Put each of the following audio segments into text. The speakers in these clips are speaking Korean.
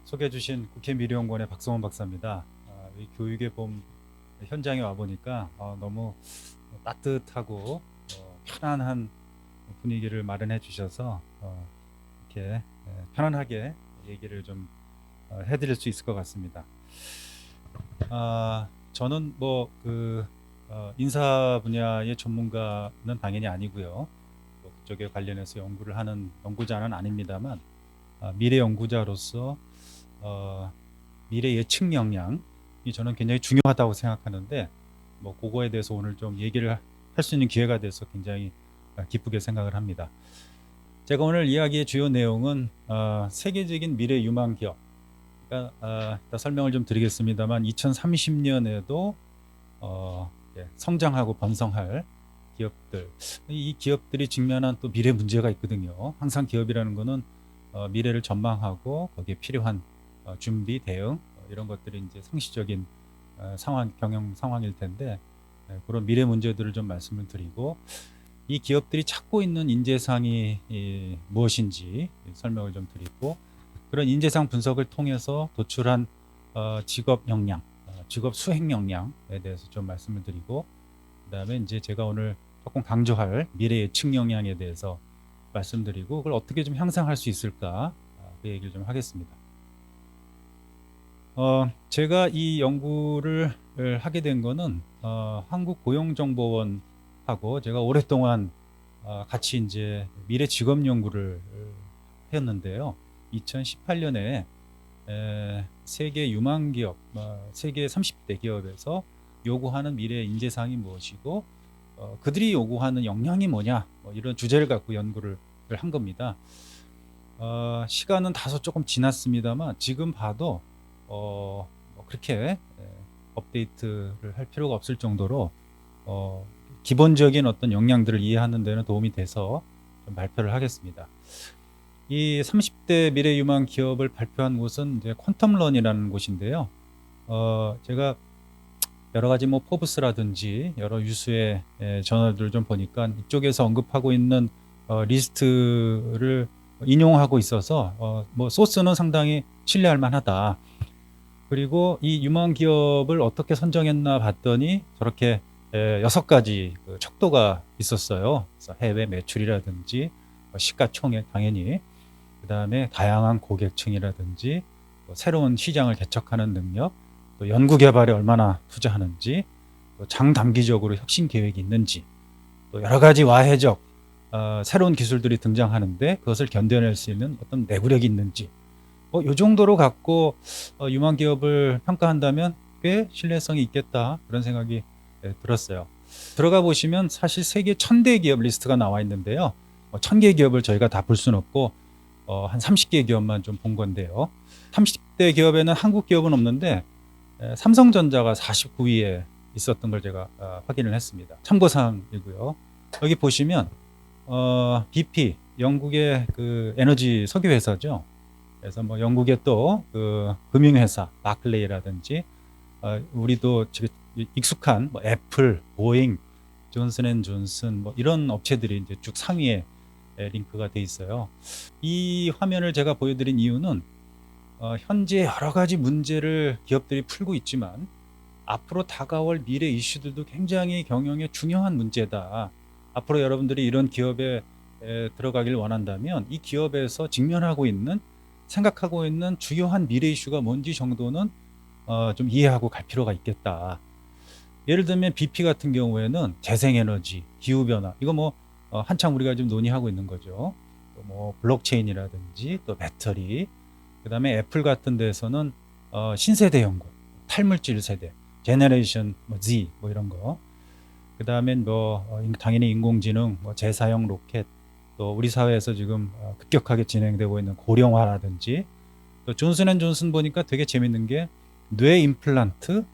소개해 주신 국회미래연구원의 박성원 박사입니다. 이 교육의 봄 현장에 와 보니까 너무 따뜻하고 편안한 분위기를 마련해 주셔서 이렇게 편안하게 얘기를 좀 해드릴 수 있을 것 같습니다. 저는 인사 분야의 전문가는 당연히 아니고요. 또 그쪽에 관련해서 연구를 하는 연구자는 아닙니다만 미래 연구자로서 미래 예측 역량이 저는 굉장히 중요하다고 생각하는데 그거에 대해서 오늘 좀 얘기를 할 수 있는 기회가 돼서 굉장히 기쁘게 생각을 합니다. 제가 오늘 이야기의 주요 내용은 세계적인 미래 유망 기업, 그러니까 일단 설명을 좀 드리겠습니다만 2030년에도 성장하고 번성할 기업들, 이 기업들이 직면한 또 미래 문제가 있거든요. 항상 기업이라는 거는 미래를 전망하고 거기에 필요한 준비, 대응 이런 것들이 이제 상시적인 경영 상황일 텐데 그런 미래 문제들을 좀 말씀을 드리고 이 기업들이 찾고 있는 인재상이 무엇인지 설명을 좀 드리고 그런 인재상 분석을 통해서 도출한 직업 역량, 직업 수행 역량에 대해서 좀 말씀을 드리고 그다음에 이제 제가 오늘 조금 강조할 미래 예측 역량에 대해서 말씀드리고 그걸 어떻게 좀 향상할 수 있을까 그 얘기를 좀 하겠습니다. 제가 이 연구를 하게 된 거는 한국고용정보원하고 제가 오랫동안 같이 이제 미래 직업 연구를 했는데요. 2018년에 세계 유망 기업, 세계 30대 기업에서 요구하는 미래 인재상이 무엇이고 그들이 요구하는 역량이 뭐냐 이런 주제를 갖고 연구를 한 겁니다. 시간은 다소 조금 지났습니다만 지금 봐도 그렇게 업데이트를 할 필요가 없을 정도로 기본적인 어떤 역량들을 이해하는 데는 도움이 돼서 좀 발표를 하겠습니다. 이 30대 미래 유망 기업을 발표한 곳은 이제 퀀텀런이라는 곳인데요. 제가 여러 가지 포브스라든지 여러 유수의 저널들을 좀 보니까 이쪽에서 언급하고 있는 리스트를 인용하고 있어서 소스는 상당히 신뢰할 만하다. 그리고 이 유망 기업을 어떻게 선정했나 봤더니 저렇게 6가지 그 척도가 있었어요. 그래서 해외 매출이라든지 시가총액 당연히 그다음에 다양한 고객층이라든지 또 새로운 시장을 개척하는 능력, 또 연구개발에 얼마나 투자하는지, 또 장단기적으로 혁신 계획이 있는지, 또 여러 가지 와해적 새로운 기술들이 등장하는데 그것을 견뎌낼 수 있는 어떤 내구력이 있는지 이 정도로 갖고 유망 기업을 평가한다면 꽤 신뢰성이 있겠다 그런 생각이 들었어요. 들어가 보시면 사실 세계 1000대 기업 리스트가 나와 있는데요. 1000개 기업을 저희가 다 볼 수는 없고 한 30개 기업만 좀 본 건데요. 30대 기업에는 한국 기업은 없는데 삼성전자가 49위에 있었던 걸 제가 확인을 했습니다. 참고사항이고요. 여기 보시면 BP 영국의 그 에너지 석유 회사죠. 그래서 영국의 또 그 금융회사 바클레이라든지 우리도 지금 익숙한 애플, 보잉, 존슨앤존슨 이런 업체들이 이제 쭉 상위에 링크가 돼 있어요. 이 화면을 제가 보여드린 이유는 현재 여러 가지 문제를 기업들이 풀고 있지만 앞으로 다가올 미래 이슈들도 굉장히 경영에 중요한 문제다. 앞으로 여러분들이 이런 기업에 들어가길 원한다면 이 기업에서 직면하고 있는 생각하고 있는 주요한 미래 이슈가 뭔지 정도는 좀 이해하고 갈 필요가 있겠다. 예를 들면 BP 같은 경우에는 재생에너지, 기후변화 이거 한창 우리가 지금 논의하고 있는 거죠. 또 블록체인이라든지 또 배터리, 그다음에 애플 같은 데서는 신세대 연구, 탈물질 세대, 제너레이션 Z 이런 거. 그다음에 당연히 인공지능, 재사용 로켓, 또 우리 사회에서 지금 급격하게 진행되고 있는 고령화라든지 또 존슨앤존슨 보니까 되게 재밌는 게 뇌 임플란트,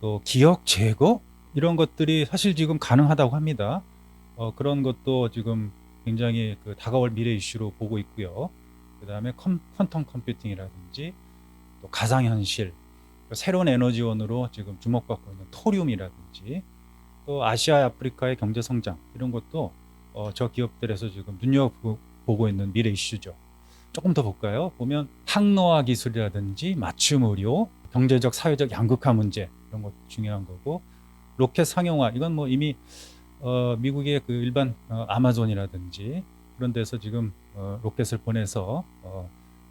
또 기억 제거 이런 것들이 사실 지금 가능하다고 합니다. 그런 것도 지금 굉장히 그 다가올 미래 이슈로 보고 있고요. 그다음에 퀀텀 컴퓨팅이라든지 또 가상현실, 새로운 에너지원으로 지금 주목받고 있는 토륨이라든지 또 아시아, 아프리카의 경제 성장 이런 것도 저 기업들에서 지금 눈여겨보고 있는 미래 이슈죠. 조금 더 볼까요? 보면 항노화 기술이라든지 맞춤 의료, 경제적 사회적 양극화 문제 이런 것도 중요한 거고, 로켓 상용화 이건 뭐 이미 미국의 그 일반 아마존이라든지 그런 데서 지금 로켓을 보내서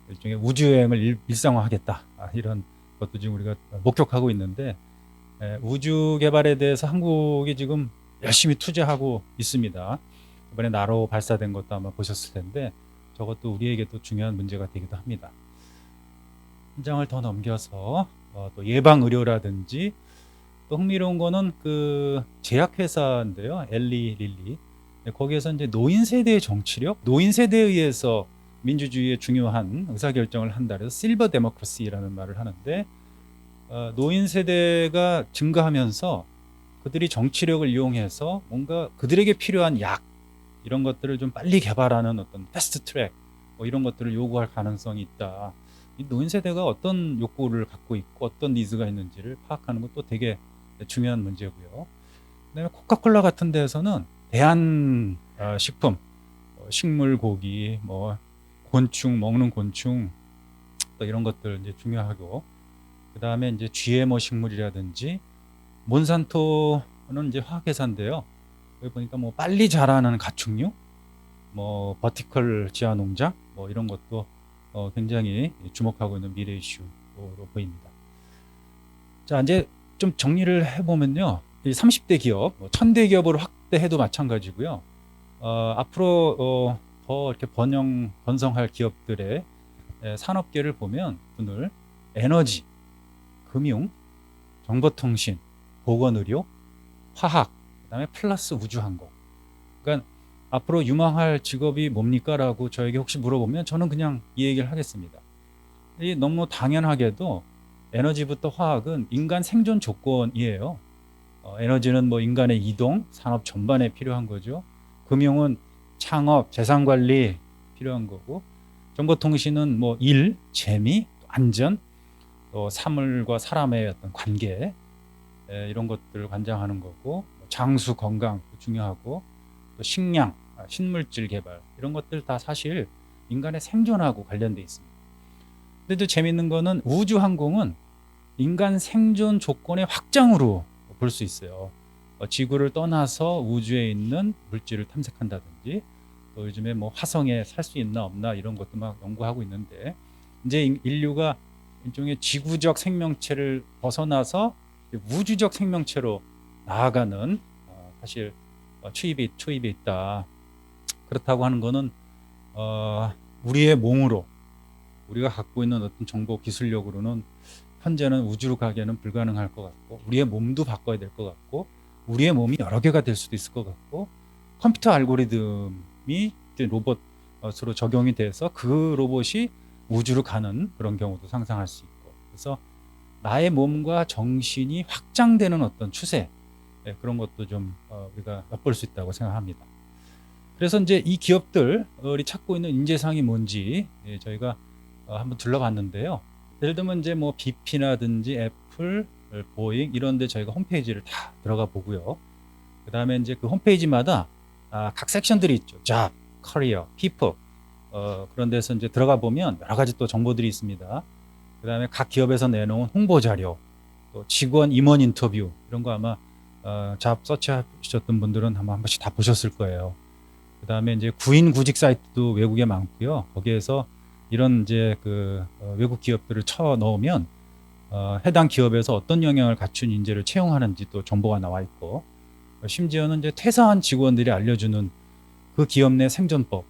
일종의 우주 여행을 일상화하겠다, 이런 것도 지금 우리가 목격하고 있는데, 우주 개발에 대해서 한국이 지금 열심히 투자하고 있습니다. 이번에 나로 발사된 것도 아마 보셨을 텐데 저것도 우리에게 또 중요한 문제가 되기도 합니다. 한 장을 더 넘겨서 또 예방 의료라든지, 또 흥미로운 거는 그 제약회사인데요. 엘리 릴리. 거기에서 이제 노인 세대의 정치력, 노인 세대에 의해서 민주주의의 중요한 의사결정을 한다 그래서 실버 데모크라시라는 말을 하는데, 노인 세대가 증가하면서 그들이 정치력을 이용해서 뭔가 그들에게 필요한 약 이런 것들을 좀 빨리 개발하는 어떤 패스트 트랙 뭐 이런 것들을 요구할 가능성이 있다. 이 노인 세대가 어떤 욕구를 갖고 있고 어떤 니즈가 있는지를 파악하는 것도 되게 중요한 문제고요. 그다음에 코카콜라 같은 데에서는 대한 식품, 식물, 고기, 뭐 곤충, 먹는 곤충 또 이런 것들 이제 중요하고, 그다음에 이제 GMO 식물이라든지, 몬산토는 이제 화학회사인데요. 여기 보니까 뭐 빨리 자라는 가축류, 뭐 버티컬 지하 농장, 뭐 이런 것도 굉장히 주목하고 있는 미래 이슈로 보입니다. 자, 이제 좀 정리를 해보면요, 이 30대 기업, 1000대 기업으로 확대해도 마찬가지고요. 앞으로 더 이렇게 번성할 기업들의 산업계를 보면 오늘 에너지, 금융, 정보통신, 보건의료, 화학, 그다음에 플러스 우주항공. 그러니까 앞으로 유망할 직업이 뭡니까라고 저에게 혹시 물어보면 저는 그냥 이 얘기를 하겠습니다. 이 너무 당연하게도 에너지부터 화학은 인간 생존 조건이에요. 에너지는 뭐 인간의 이동, 산업 전반에 필요한 거죠. 금융은 창업, 재산 관리 필요한 거고, 정보통신은 뭐 일, 재미, 안전, 또 사물과 사람의 어떤 관계 이런 것들을 관장하는 거고, 장수 건강 중요하고, 또 식량, 신물질 개발 이런 것들 다 사실 인간의 생존하고 관련돼 있습니다. 근데 또 재밌는 거는 우주항공은 인간 생존 조건의 확장으로 볼 수 있어요. 지구를 떠나서 우주에 있는 물질을 탐색한다든지, 또 요즘에 뭐 화성에 살 수 있나 없나 이런 것도 막 연구하고 있는데, 이제 인류가 일종의 지구적 생명체를 벗어나서 우주적 생명체로 나아가는 사실 초입에 있다. 그렇다고 하는 거는 우리의 몸으로 우리가 갖고 있는 어떤 정보 기술력으로는 현재는 우주로 가기에는 불가능할 것 같고, 우리의 몸도 바꿔야 될 것 같고, 우리의 몸이 여러 개가 될 수도 있을 것 같고, 컴퓨터 알고리즘이 로봇으로 적용이 돼서 그 로봇이 우주로 가는 그런 경우도 상상할 수 있고, 그래서 나의 몸과 정신이 확장되는 어떤 추세, 그런 것도 좀 우리가 엿볼 수 있다고 생각합니다. 그래서 이제 이 기업들이 찾고 있는 인재상이 뭔지 저희가 한번 둘러봤는데요. 예를 들면 이제 뭐 BP라든지 애플, 보잉 이런 데 저희가 홈페이지를 다 들어가 보고요. 그 다음에 이제 그 홈페이지마다 각 섹션들이 있죠. Job, Career, People. 그런 데서 이제 들어가 보면 여러 가지 또 정보들이 있습니다. 그 다음에 각 기업에서 내놓은 홍보 자료, 또 직원 임원 인터뷰 이런 거 아마 잡 서치하셨던 분들은 아마 한 번씩 다 보셨을 거예요. 그 다음에 이제 구인 구직 사이트도 외국에 많고요. 거기에서 이런 이제 그 외국 기업들을 쳐 넣으면 해당 기업에서 어떤 역량을 갖춘 인재를 채용하는지 또 정보가 나와 있고, 심지어는 이제 퇴사한 직원들이 알려주는 그 기업 내 생존법.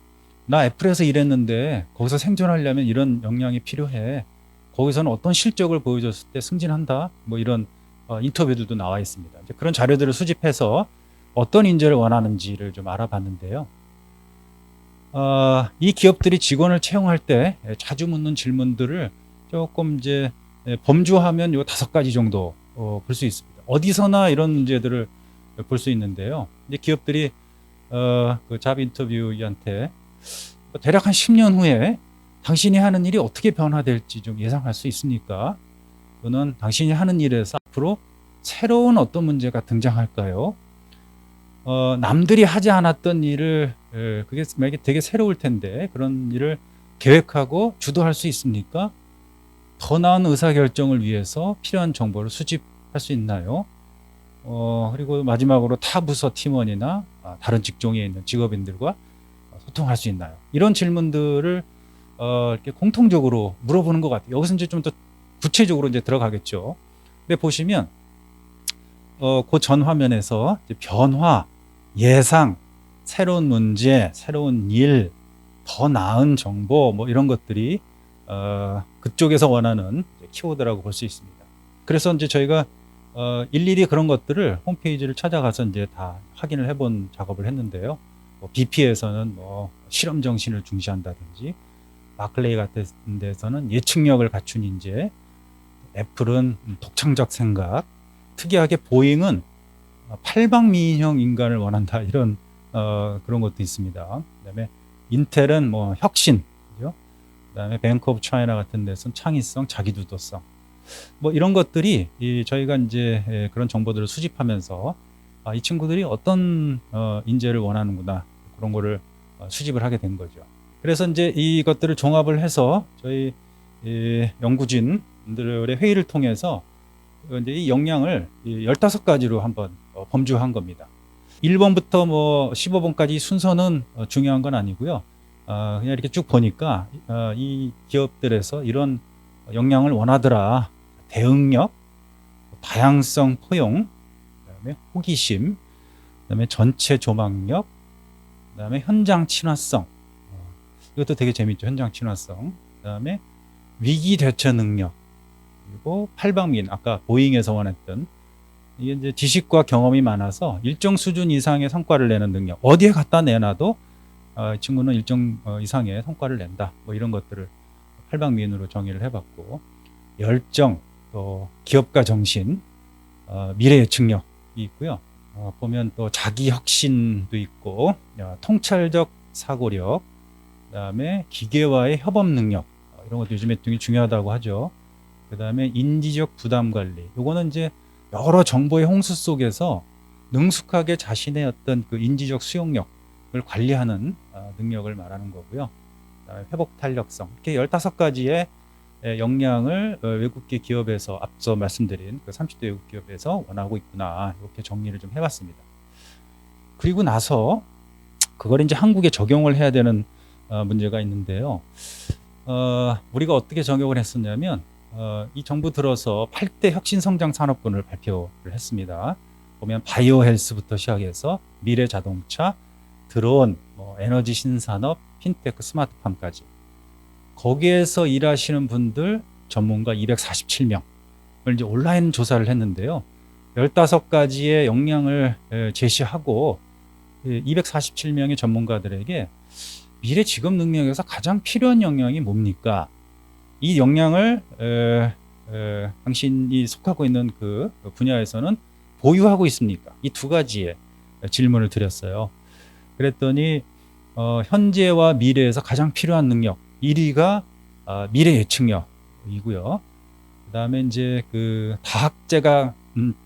나 애플에서 일했는데 거기서 생존하려면 이런 역량이 필요해. 거기서는 어떤 실적을 보여줬을 때 승진한다. 뭐 이런 인터뷰들도 나와 있습니다. 이제 그런 자료들을 수집해서 어떤 인재를 원하는지를 좀 알아봤는데요. 이 기업들이 직원을 채용할 때 자주 묻는 질문들을 조금 이제 범주하면 요 5가지 정도 볼 수 있습니다. 어디서나 이런 문제들을 볼 수 있는데요. 이제 기업들이 그 잡 인터뷰한테 대략 한 10년 후에 당신이 하는 일이 어떻게 변화될지 좀 예상할 수 있습니까? 또는 당신이 하는 일에서 앞으로 새로운 어떤 문제가 등장할까요? 남들이 하지 않았던 일을 그게 되게 새로울 텐데 그런 일을 계획하고 주도할 수 있습니까? 더 나은 의사결정을 위해서 필요한 정보를 수집할 수 있나요? 그리고 마지막으로 타 부서 팀원이나 다른 직종에 있는 직업인들과 소통할 수 있나요? 이런 질문들을 이렇게 공통적으로 물어보는 것 같아요. 여기서 이제 좀 더 구체적으로 이제 들어가겠죠. 근데 보시면 그 전 화면에서 이제 변화, 예상, 새로운 문제, 새로운 일, 더 나은 정보 뭐 이런 것들이 그쪽에서 원하는 키워드라고 볼 수 있습니다. 그래서 이제 저희가 일일이 그런 것들을 홈페이지를 찾아가서 이제 다 확인을 해본 작업을 했는데요. BP에서는 뭐 실험 정신을 중시한다든지, 마클레이 같은 데서는 예측력을 갖춘 인재, 애플은 독창적 생각, 특이하게 보잉은 팔방미인형 인간을 원한다 이런 그런 것도 있습니다. 그다음에 인텔은 뭐 혁신, 그죠? 그다음에 뱅크 오브 차이나 같은 데서는 창의성, 자기주도성, 뭐 이런 것들이 저희가 이제 그런 정보들을 수집하면서 이 친구들이 어떤 인재를 원하는구나 그런 거를 수집을 하게 된 거죠. 그래서 이제 이것들을 종합을 해서 저희 연구진들의 회의를 통해서 이제 이 역량을 15가지로 한번 범주한 겁니다. 1번부터 뭐 15번까지 순서는 중요한 건 아니고요. 그냥 이렇게 쭉 보니까 이 기업들에서 이런 역량을 원하더라. 대응력, 다양성 포용, 그다음에 호기심, 그다음에 전체 조망력, 그다음에 현장 친화성. 이것도 되게 재밌죠. 현장 친화성. 그다음에 위기 대처 능력. 그리고 팔방미인, 아까 보잉에서 원했던 이게 이제 지식과 경험이 많아서 일정 수준 이상의 성과를 내는 능력. 어디에 갖다 내놔도 이 친구는 일정 이상의 성과를 낸다. 뭐 이런 것들을 팔방미인으로 정의를 해봤고, 열정, 또 기업가 정신, 미래 예측력이 있고요. 보면 또 자기 혁신도 있고, 통찰적 사고력, 그다음에 기계와의 협업 능력, 이런 것도 요즘에 되게 중요하다고 하죠. 그다음에 인지적 부담 관리. 요거는 이제 여러 정보의 홍수 속에서 능숙하게 자신의 어떤 그 인지적 수용력을 관리하는 능력을 말하는 거고요. 그다음에 회복 탄력성. 이렇게 15가지의 역량을 외국계 기업에서 앞서 말씀드린 그 30대 외국 기업에서 원하고 있구나. 이렇게 정리를 좀 해봤습니다. 그리고 나서 그걸 이제 한국에 적용을 해야 되는 문제가 있는데요. 우리가 어떻게 적용을 했었냐면 이 정부 들어서 8대 혁신성장 산업군을 발표를 했습니다. 보면 바이오 헬스부터 시작해서 미래 자동차, 드론, 에너지 신산업, 핀테크, 스마트팜까지. 거기에서 일하시는 분들 전문가 247명을 이제 온라인 조사를 했는데요. 15가지의 역량을 제시하고 247명의 전문가들에게 미래 직업 능력에서 가장 필요한 역량이 뭡니까? 이 역량을 당신이 속하고 있는 그 분야에서는 보유하고 있습니까? 이 2가지의 질문을 드렸어요. 그랬더니 현재와 미래에서 가장 필요한 능력 1위가 미래 예측력이고요. 그다음에 이제 그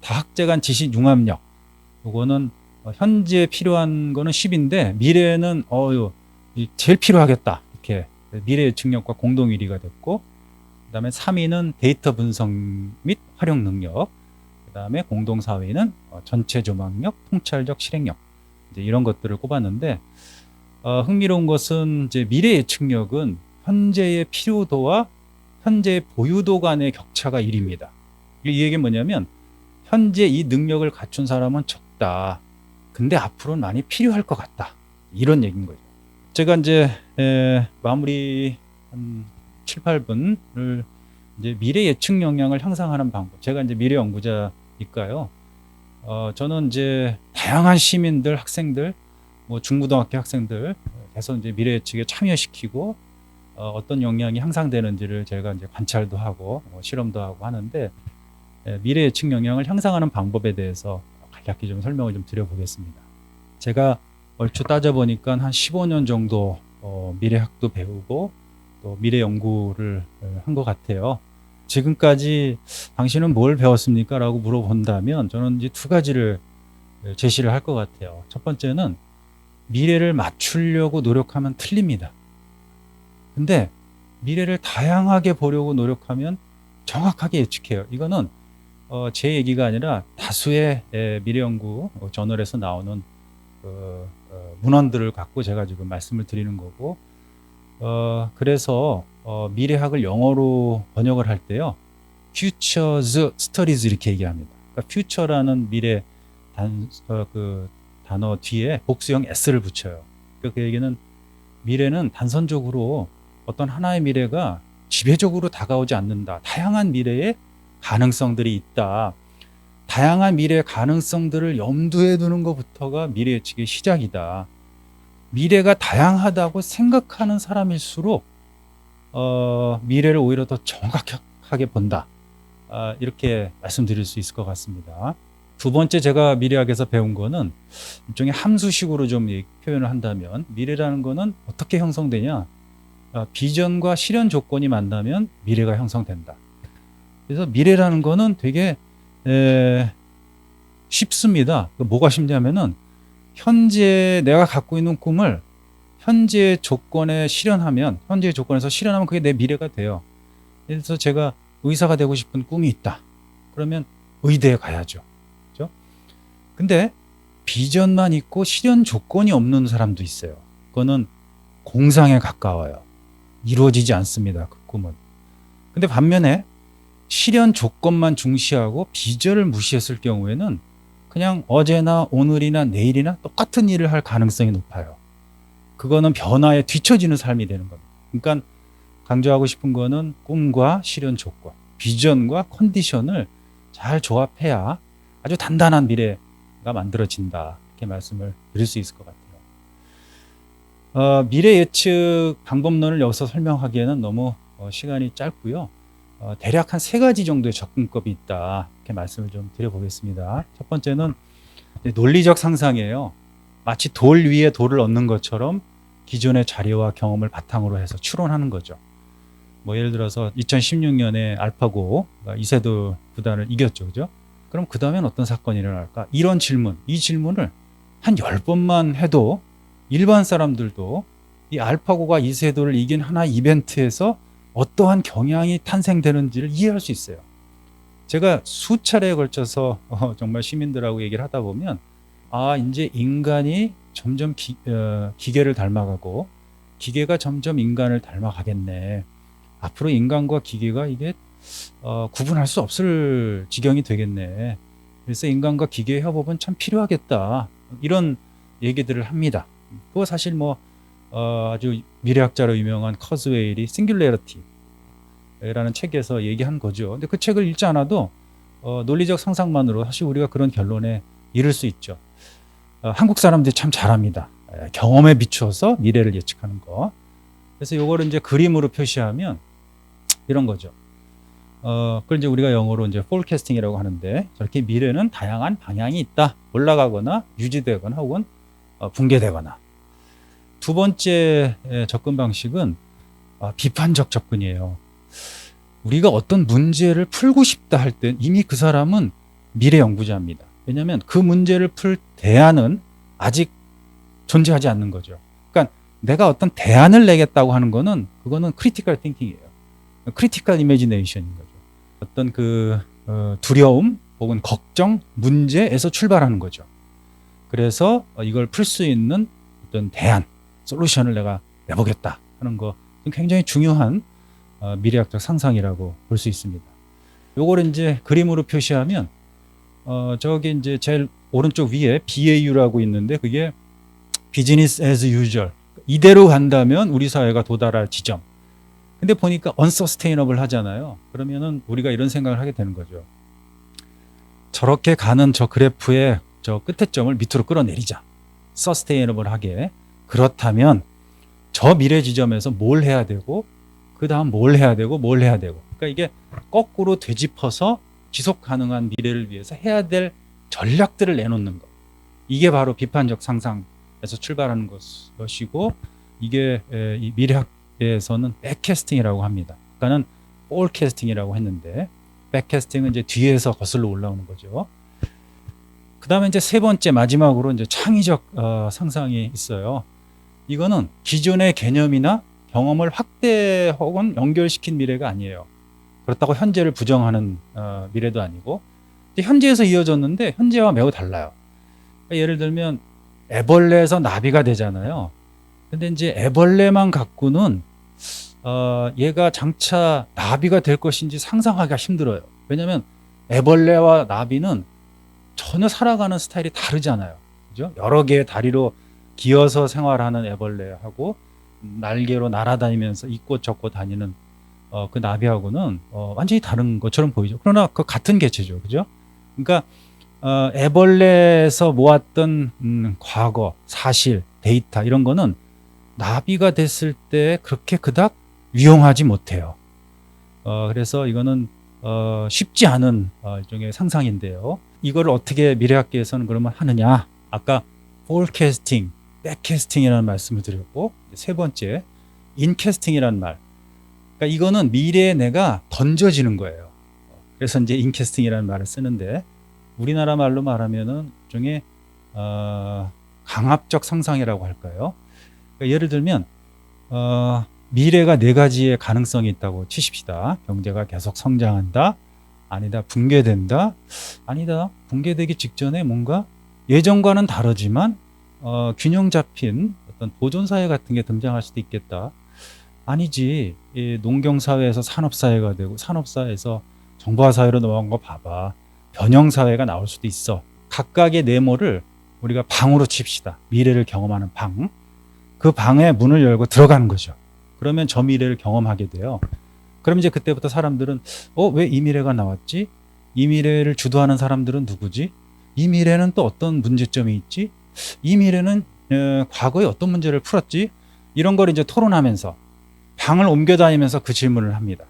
다학제간 지식 융합력. 요거는 현재 필요한 거는 10인데 미래에는 제일 필요하겠다. 이렇게 미래 예측력과 공동 1위가 됐고, 그다음에 3위는 데이터 분석 및 활용 능력, 그다음에 공동 4위는 전체 조망력, 통찰적 실행력. 이제 이런 것들을 꼽았는데 흥미로운 것은 이제 미래 예측력은 현재의 필요도와 현재의 보유도 간의 격차가 1입니다. 이 얘기는 뭐냐면 현재 이 능력을 갖춘 사람은 적다. 근데 앞으로는 많이 필요할 것 같다. 이런 얘기인 거죠. 제가 이제 마무리 한 7, 8분을 이제 미래 예측 역량을 향상하는 방법. 제가 이제 미래 연구자니까요. 저는 이제 다양한 시민들, 학생들, 뭐 중고등학교 학생들 해서 이제 미래 예측에 참여시키고 어떤 역량이 향상되는지를 제가 이제 관찰도 하고 실험도 하고 하는데 미래 예측 역량을 향상하는 방법에 대해서 간략히 좀 설명을 좀 드려보겠습니다. 제가 얼추 따져보니까 한 15년 정도 미래학도 배우고 또 미래 연구를 한 것 같아요. 지금까지 당신은 뭘 배웠습니까? 라고 물어본다면 저는 이제 2가지를 제시를 할 것 같아요. 첫 번째는 미래를 맞추려고 노력하면 틀립니다. 근데 미래를 다양하게 보려고 노력하면 정확하게 예측해요. 이거는 제 얘기가 아니라 다수의 미래 연구 저널에서 나오는 문헌들을 갖고 제가 지금 말씀을 드리는 거고, 그래서 미래학을 영어로 번역을 할 때요, Futures Studies 이렇게 얘기합니다. 그러니까 Future라는 미래 그 단어 뒤에 복수형 s를 붙여요. 그 얘기는 미래는 단선적으로 어떤 하나의 미래가 지배적으로 다가오지 않는다. 다양한 미래의 가능성들이 있다. 다양한 미래의 가능성들을 염두에 두는 것부터가 미래 예측의 시작이다. 미래가 다양하다고 생각하는 사람일수록 미래를 오히려 더 정확하게 본다. 이렇게 말씀드릴 수 있을 것 같습니다. 두 번째 제가 미래학에서 배운 거는 일종의 함수식으로 좀 표현을 한다면, 미래라는 거는 어떻게 형성되냐? 비전과 실현 조건이 만나면 미래가 형성된다. 그래서 미래라는 거는 되게 쉽습니다. 뭐가 쉽냐면은 현재 내가 갖고 있는 꿈을 현재 조건에 실현하면, 현재 조건에서 실현하면 그게 내 미래가 돼요. 그래서 제가 의사가 되고 싶은 꿈이 있다. 그러면 의대에 가야죠. 그죠? 근데 비전만 있고 실현 조건이 없는 사람도 있어요. 그거는 공상에 가까워요. 이루어지지 않습니다. 그 꿈은. 근데 반면에 실현 조건만 중시하고 비전을 무시했을 경우에는 그냥 어제나 오늘이나 내일이나 똑같은 일을 할 가능성이 높아요. 그거는 변화에 뒤처지는 삶이 되는 겁니다. 그러니까 강조하고 싶은 거는 꿈과 실현 조건, 비전과 컨디션을 잘 조합해야 아주 단단한 미래가 만들어진다. 이렇게 말씀을 드릴 수 있을 것 같아요. 미래 예측 방법론을 여기서 설명하기에는 너무 시간이 짧고요. 대략 한 3가지 정도의 접근법이 있다. 이렇게 말씀을 좀 드려보겠습니다. 첫 번째는 논리적 상상이에요. 마치 돌 위에 돌을 얹는 것처럼 기존의 자료와 경험을 바탕으로 해서 추론하는 거죠. 예를 들어서 2016년에 알파고 이세돌 구단을 이겼죠. 그죠? 그럼 그 다음엔 어떤 사건이 일어날까? 이런 질문, 이 질문을 한 10번만 해도 일반 사람들도 이 알파고가 이세돌을 이긴 하나의 이벤트에서 어떠한 경향이 탄생되는지를 이해할 수 있어요. 제가 수차례에 걸쳐서 정말 시민들하고 얘기를 하다 보면, 이제 인간이 점점 기계를 닮아가고 기계가 점점 인간을 닮아가겠네. 앞으로 인간과 기계가 이게 구분할 수 없을 지경이 되겠네. 그래서 인간과 기계의 협업은 참 필요하겠다. 이런 얘기들을 합니다. 그거 사실 아주 미래학자로 유명한 커즈웨일이 싱귤레리티라는 책에서 얘기한 거죠. 근데 그 책을 읽지 않아도 논리적 상상만으로 사실 우리가 그런 결론에 이를 수 있죠. 한국 사람들이 참 잘합니다. 경험에 비추어서 미래를 예측하는 거. 그래서 요거를 이제 그림으로 표시하면 이런 거죠. 그걸 이제 우리가 영어로 이제 forecasting이라고 하는데, 저렇게 미래는 다양한 방향이 있다. 올라가거나 유지되거나 혹은 붕괴되거나. 두 번째 접근 방식은 비판적 접근이에요. 우리가 어떤 문제를 풀고 싶다 할 때 이미 그 사람은 미래 연구자입니다. 왜냐하면 그 문제를 풀 대안은 아직 존재하지 않는 거죠. 그러니까 내가 어떤 대안을 내겠다고 하는 거는, 그거는 크리티컬 띵킹이에요. 크리티컬 이미지네이션인 거죠. 어떤 두려움 혹은 걱정, 문제에서 출발하는 거죠. 그래서 이걸 풀 수 있는 어떤 대안, 솔루션을 내가 내보겠다 하는 거, 굉장히 중요한 미래학적 상상이라고 볼 수 있습니다. 요거를 이제 그림으로 표시하면 저기 이제 제일 오른쪽 위에 BAU라고 있는데, 그게 Business as usual. 이대로 간다면 우리 사회가 도달할 지점. 근데 보니까 unsustainable 하잖아요. 그러면은 우리가 이런 생각을 하게 되는 거죠. 저렇게 가는 저 그래프의 저 끝에 점을 밑으로 끌어내리자. sustainable 하게. 그렇다면 저 미래 지점에서 뭘 해야 되고, 그 다음 뭘 해야 되고, 뭘 해야 되고. 그러니까 이게 거꾸로 되짚어서 지속 가능한 미래를 위해서 해야 될 전략들을 내놓는 것. 이게 바로 비판적 상상에서 출발하는 것이고, 이게 이 미래학에서는 백캐스팅이라고 합니다. 아까는 포캐스팅이라고 했는데, 백캐스팅은 이제 뒤에서 거슬러 올라오는 거죠. 그 다음에 이제 세 번째, 마지막으로 이제 창의적 상상이 있어요. 이거는 기존의 개념이나 경험을 확대 혹은 연결시킨 미래가 아니에요. 그렇다고 현재를 부정하는 미래도 아니고 현재에서 이어졌는데 현재와 매우 달라요. 그러니까 예를 들면 애벌레에서 나비가 되잖아요. 근데 이제 애벌레만 갖고는 얘가 장차 나비가 될 것인지 상상하기가 힘들어요. 왜냐하면 애벌레와 나비는 전혀 살아가는 스타일이 다르잖아요. 그죠? 여러 개의 다리로 기어서 생활하는 애벌레하고 날개로 날아다니면서 이곳 저곳 다니는 그 나비하고는 완전히 다른 것처럼 보이죠. 그러나 그 같은 개체죠. 그죠? 그러니까 애벌레에서 모았던 과거, 사실, 데이터 이런 거는 나비가 됐을 때 그렇게 그닥 유용하지 못해요. 그래서 이거는 쉽지 않은 일종의 상상인데요. 이거를 어떻게 미래학계에서는 그러면 하느냐? 아까 forecasting, backcasting이라는 말씀을 드렸고 세 번째 incasting이라는 말. 그러니까 이거는 미래에 내가 던져지는 거예요. 그래서 이제 incasting이라는 말을 쓰는데 우리나라 말로 말하면은 일종의 강압적 상상이라고 할까요? 그러니까 예를 들면 미래가 네 가지의 가능성이 있다고 치십시다. 경제가 계속 성장한다. 아니다. 붕괴된다. 아니다. 붕괴되기 직전에 뭔가 예전과는 다르지만 균형 잡힌 어떤 보존사회 같은 게 등장할 수도 있겠다. 아니지. 이 농경사회에서 산업사회가 되고 산업사회에서 정보화사회로 넘어간 거 봐봐. 변형사회가 나올 수도 있어. 각각의 네모를 우리가 방으로 칩시다. 미래를 경험하는 방. 그 방에 문을 열고 들어가는 거죠. 그러면 저 미래를 경험하게 돼요. 그럼 이제 그때부터 사람들은 왜 이 미래가 나왔지? 이 미래를 주도하는 사람들은 누구지? 이 미래는 또 어떤 문제점이 있지? 이 미래는 과거에 어떤 문제를 풀었지? 이런 걸 이제 토론하면서 방을 옮겨 다니면서 그 질문을 합니다.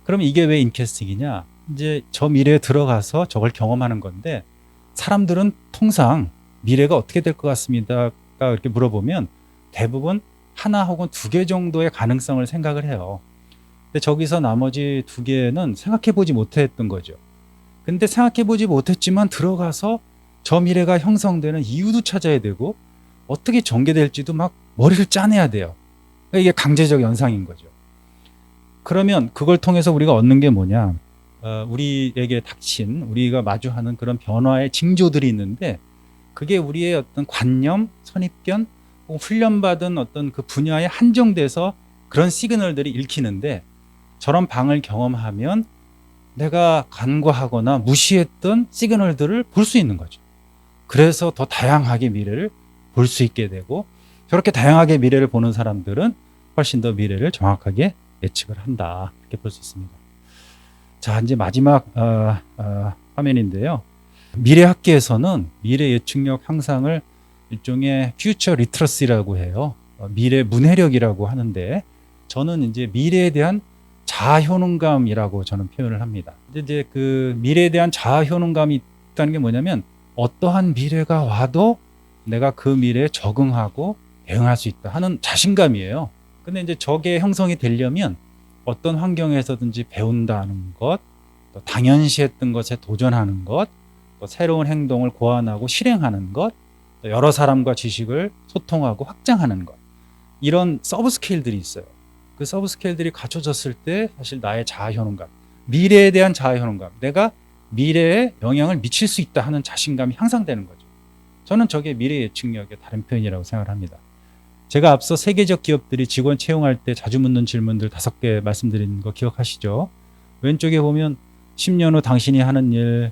그럼 이게 왜 인캐스팅이냐? 이제 저 미래에 들어가서 저걸 경험하는 건데 사람들은 통상 미래가 어떻게 될 것 같습니까? 이렇게 물어보면 대부분 하나 혹은 두 개 정도의 가능성을 생각을 해요. 근데 저기서 나머지 두 개는 생각해 보지 못했던 거죠. 근데 생각해 보지 못했지만 들어가서 저 미래가 형성되는 이유도 찾아야 되고 어떻게 전개될지도 막 머리를 짜내야 돼요. 그러니까 이게 강제적 연상인 거죠. 그러면 그걸 통해서 우리가 얻는 게 뭐냐? 우리에게 닥친 우리가 마주하는 그런 변화의 징조들이 있는데 그게 우리의 어떤 관념, 선입견, 혹은 훈련받은 어떤 그 분야에 한정돼서 그런 시그널들이 읽히는데 저런 방을 경험하면 내가 간과하거나 무시했던 시그널들을 볼 수 있는 거죠. 그래서 더 다양하게 미래를 볼 수 있게 되고 저렇게 다양하게 미래를 보는 사람들은 훨씬 더 미래를 정확하게 예측을 한다. 이렇게 볼 수 있습니다. 자, 이제 마지막 화면인데요. 미래학계에서는 미래 예측력 향상을 일종의 퓨처 리트러시라고 해요. 미래 문해력이라고 하는데 저는 이제 미래에 대한 자아 효능감이라고 저는 표현을 합니다. 이제 그 미래에 대한 자아 효능감이 있다는 게 뭐냐면 어떠한 미래가 와도 내가 그 미래에 적응하고 대응할 수 있다 하는 자신감이에요. 근데 이제 저게 형성이 되려면 어떤 환경에서든지 배운다는 것, 또 당연시했던 것에 도전하는 것, 또 새로운 행동을 고안하고 실행하는 것, 또 여러 사람과 지식을 소통하고 확장하는 것, 이런 서브 스케일들이 있어요. 그 서브 스케일들이 갖춰졌을 때 사실 나의 자아 효능감, 미래에 대한 자아 효능감, 내가 미래에 영향을 미칠 수 있다 하는 자신감이 향상되는 거죠. 저는 저게 미래 예측력의 다른 표현이라고 생각을 합니다. 제가 앞서 세계적 기업들이 직원 채용할 때 자주 묻는 질문들 5개 말씀드린 거 기억하시죠? 왼쪽에 보면 10년 후 당신이 하는 일,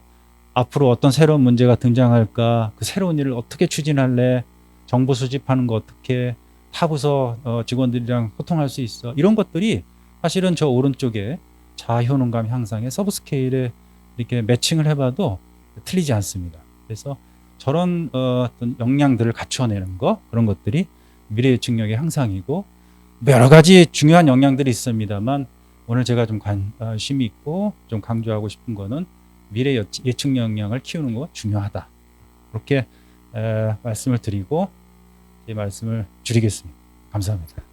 앞으로 어떤 새로운 문제가 등장할까, 그 새로운 일을 어떻게 추진할래, 정보 수집하는 거 어떻게, 타부서 직원들이랑 소통할 수 있어, 이런 것들이 사실은 저 오른쪽에 자아 효능감 향상의 서브 스케일에 이렇게 매칭을 해봐도 틀리지 않습니다. 그래서 저런 어떤 역량들을 갖춰내는 거, 그런 것들이 미래 예측력의 향상이고, 여러 가지 중요한 역량들이 있습니다만 오늘 제가 좀 관심이 있고 좀 강조하고 싶은 거는 미래 예측 역량을 키우는 거 중요하다. 그렇게 말씀을 드리고 제 말씀을 줄이겠습니다. 감사합니다.